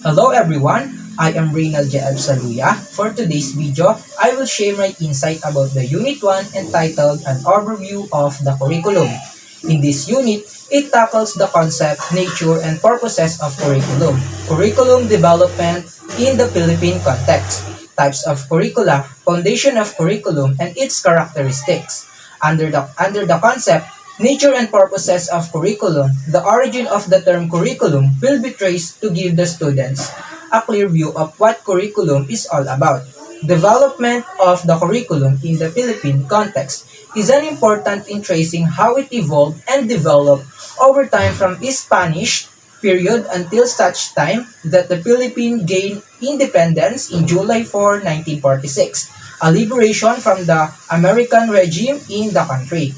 Hello everyone, I am Reynald Saluya. For today's video, I will share my insight about the Unit 1 entitled An Overview of the Curriculum. In this unit, it tackles the concept, nature, and purposes of curriculum development in the Philippine context, types of curricula, foundation of curriculum, and its characteristics. Under the concept, nature and purposes of curriculum, the origin of the term curriculum will be traced to give the students a clear view of what curriculum is all about. Development of the curriculum in the Philippine context is an important in tracing how it evolved and developed over time from Spanish period until such time that the Philippines gained independence in July 4, 1946, a liberation from the American regime in the country.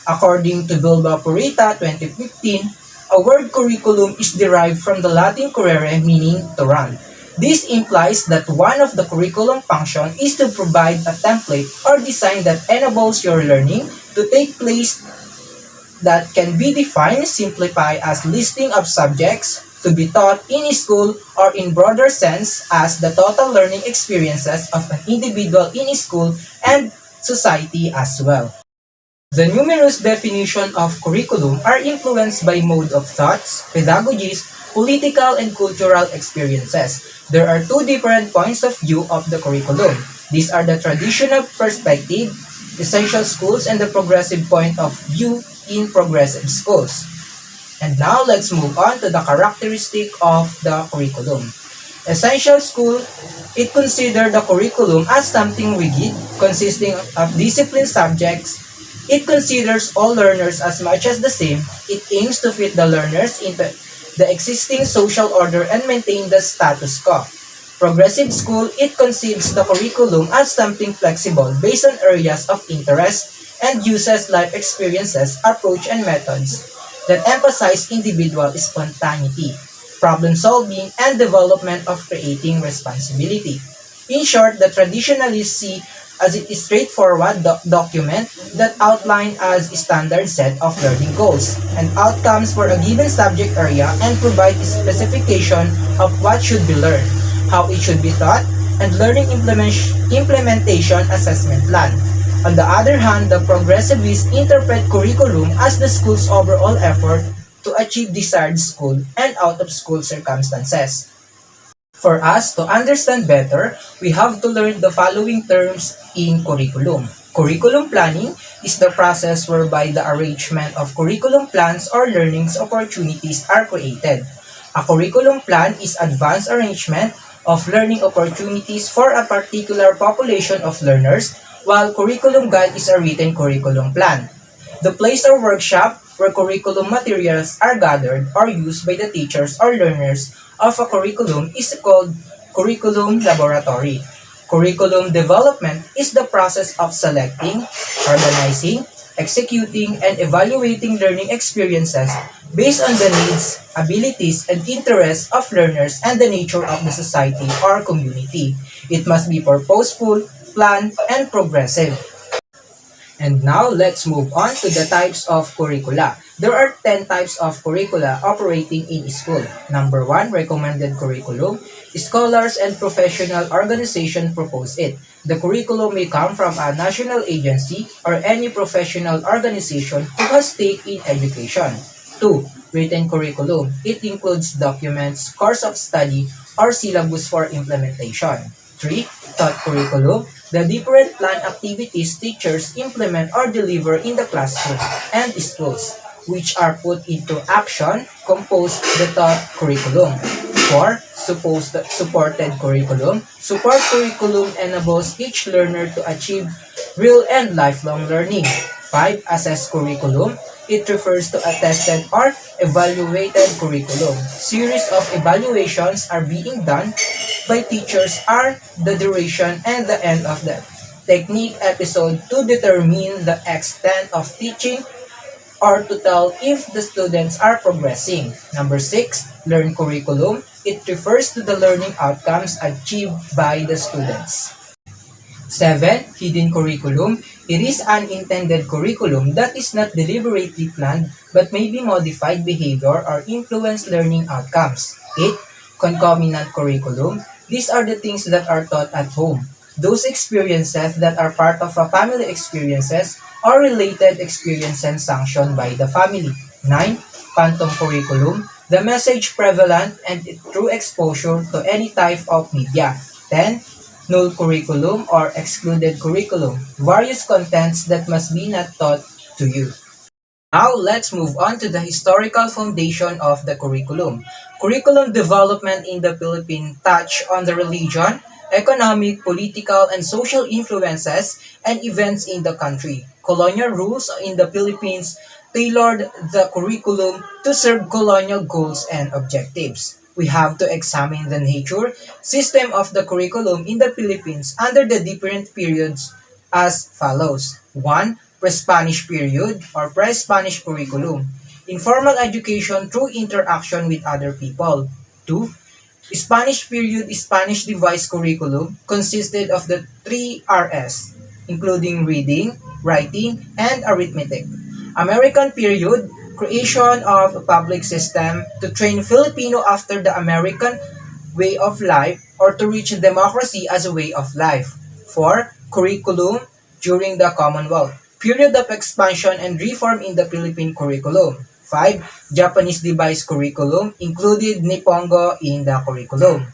According to Bilbao Purita 2015, a word curriculum is derived from the Latin currere meaning to run. This implies that one of the curriculum function is to provide a template or design that enables your learning to take place that can be defined simplified as listing of subjects to be taught in school or in broader sense as the total learning experiences of an individual in school and society as well. The numerous definitions of curriculum are influenced by mode of thoughts, pedagogies, political and cultural experiences. There are two different points of view of the curriculum. These are the traditional perspective, essential schools, and the progressive point of view in progressive schools. And now let's move on to the characteristic of the curriculum. Essential school, it considers the curriculum as something rigid, consisting of disciplined subjects. It considers all learners as much as the same. It aims to fit the learners into the existing social order and maintain the status quo. Progressive school, it conceives the curriculum as something flexible based on areas of interest and uses life experiences, approach, and methods that emphasize individual spontaneity, problem solving, and development of creating responsibility. In short, the traditionalists see as it is straightforward document that outline as standard set of learning goals and outcomes for a given subject area and provide specification of what should be learned, how it should be taught, and learning implementation assessment plan. On the other hand, the progressivists interpret curriculum as the school's overall effort to achieve desired school and out-of-school circumstances. For us to understand better, we have to learn the following terms in curriculum. Curriculum planning is the process whereby the arrangement of curriculum plans or learning opportunities are created. A curriculum plan is advanced arrangement of learning opportunities for a particular population of learners, while curriculum guide is a written curriculum plan. The place or workshop where curriculum materials are gathered or used by the teachers or learners of a curriculum is called curriculum laboratory. Curriculum development is the process of selecting, organizing, executing, and evaluating learning experiences based on the needs, abilities, and interests of learners and the nature of the society or community. It must be purposeful, planned, and progressive. And now, let's move on to the types of curricula. There are 10 types of curricula operating in school. Number 1, recommended curriculum. Scholars and professional organizations propose it. The curriculum may come from a national agency or any professional organization who has stake in education. 2, written curriculum. It includes documents, course of study, or syllabus for implementation. 3, taught curriculum. The different planned activities teachers implement or deliver in the classroom and schools, which are put into action, compose the taught curriculum. 4. Supported curriculum. Support curriculum enables each learner to achieve real and lifelong learning. 5. Assess curriculum. It refers to a tested or evaluated curriculum. Series of evaluations are being done by teachers are the duration and the end of the technique episode to determine the extent of teaching or to tell if the students are progressing. Number 6, learn curriculum. It refers to the learning outcomes achieved by the students. 7. Hidden curriculum. It is an intended curriculum that is not deliberately planned but may be modified behavior or influence learning outcomes. 8. Concomitant curriculum. These are the things that are taught at home. Those experiences that are part of a family experiences or related experiences sanctioned by the family. 9. Phantom curriculum. The message prevalent and through exposure to any type of media. 10. Null curriculum or excluded curriculum. Various contents that must be not taught to you. Now, let's move on to the historical foundation of the curriculum. Curriculum development in the Philippines touch on the religion, economic, political, and social influences and events in the country. Colonial rules in the Philippines tailored the curriculum to serve colonial goals and objectives. We have to examine the nature, system of the curriculum in the Philippines under the different periods as follows. 1. Pre-Spanish period or pre-Spanish curriculum. Informal education through interaction with other people. 2. Spanish period Spanish device curriculum consisted of the 3 Rs, including reading, writing, and arithmetic. American period creation of a public system to train Filipino after the American way of life or to reach democracy as a way of life. 4. Curriculum during the Commonwealth. Period of expansion and reform in the Philippine curriculum. 5. Japanese device curriculum included Nippongo in the curriculum.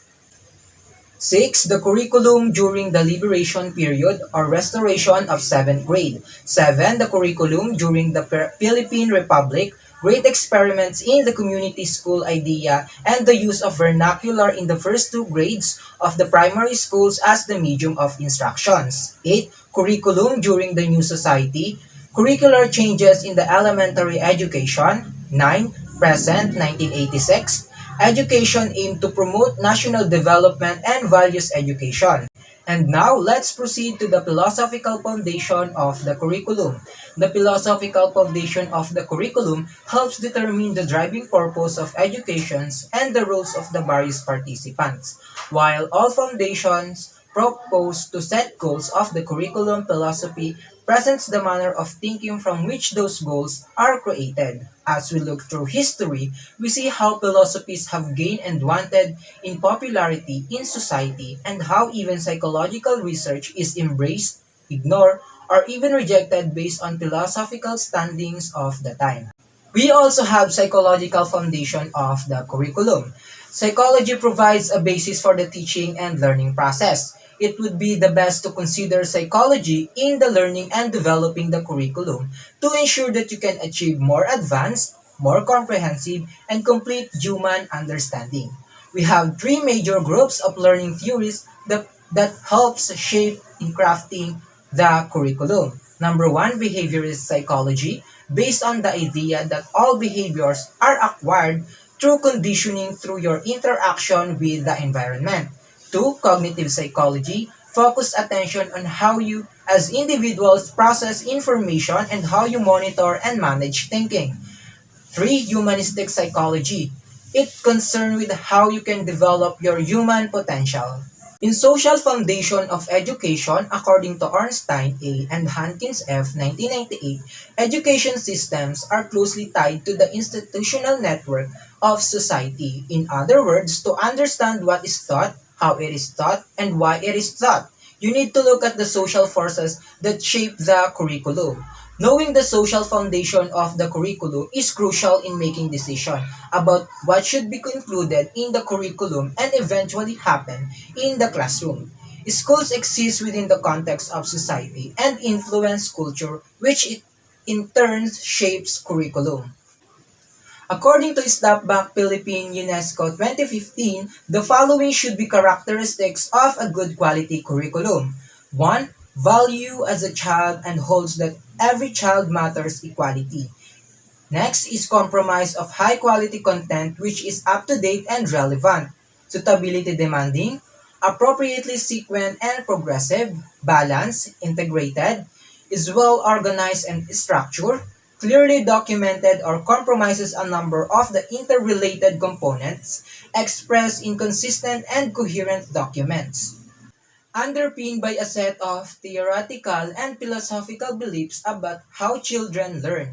6. The curriculum during the liberation period or restoration of 7th grade. 7. The curriculum during the Philippine Republic, great experiments in the community school idea and the use of vernacular in the first 2 grades of the primary schools as the medium of instructions. 8. Curriculum during the new society, curricular changes in the elementary education. 9. Present 1986. Education aimed to promote national development and values education. And now, let's proceed to the philosophical foundation of the curriculum. The philosophical foundation of the curriculum helps determine the driving purpose of educations and the roles of the various participants. While all foundations propose to set goals of the curriculum philosophy presents the manner of thinking from which those goals are created. As we look through history, we see how philosophies have gained and wanted in popularity in society and how even psychological research is embraced, ignored, or even rejected based on philosophical standings of the time. We also have psychological foundation of the curriculum. Psychology provides a basis for the teaching and learning process. It would be the best to consider psychology in the learning and developing the curriculum to ensure that you can achieve more advanced, more comprehensive, and complete human understanding. We have 3 major groups of learning theories that helps shape in crafting the curriculum. Number 1, behaviorist psychology, based on the idea that all behaviors are acquired through conditioning through your interaction with the environment. 2. Cognitive psychology, focus attention on how you as individuals process information and how you monitor and manage thinking. 3. Humanistic psychology, it concerned with how you can develop your human potential. In Social Foundation of Education, according to Ornstein A. and Hankins F. 1998, education systems are closely tied to the institutional network of society. In other words, to understand what is taught, how it is taught, and why it is taught, you need to look at the social forces that shape the curriculum. Knowing the social foundation of the curriculum is crucial in making decisions about what should be concluded in the curriculum and eventually happen in the classroom. Schools exist within the context of society and influence culture, which in turn shapes curriculum. According to Snapback Philippine UNESCO 2015, the following should be characteristics of a good quality curriculum. 1. Value as a child and holds that every child matters equality. Next is compromise of high quality content which is up to date and relevant. Suitability demanding, appropriately sequenced and progressive, balanced, integrated, is well organized and structured, clearly documented or compromises a number of the interrelated components, expressed in consistent and coherent documents. Underpinned by a set of theoretical and philosophical beliefs about how children learn.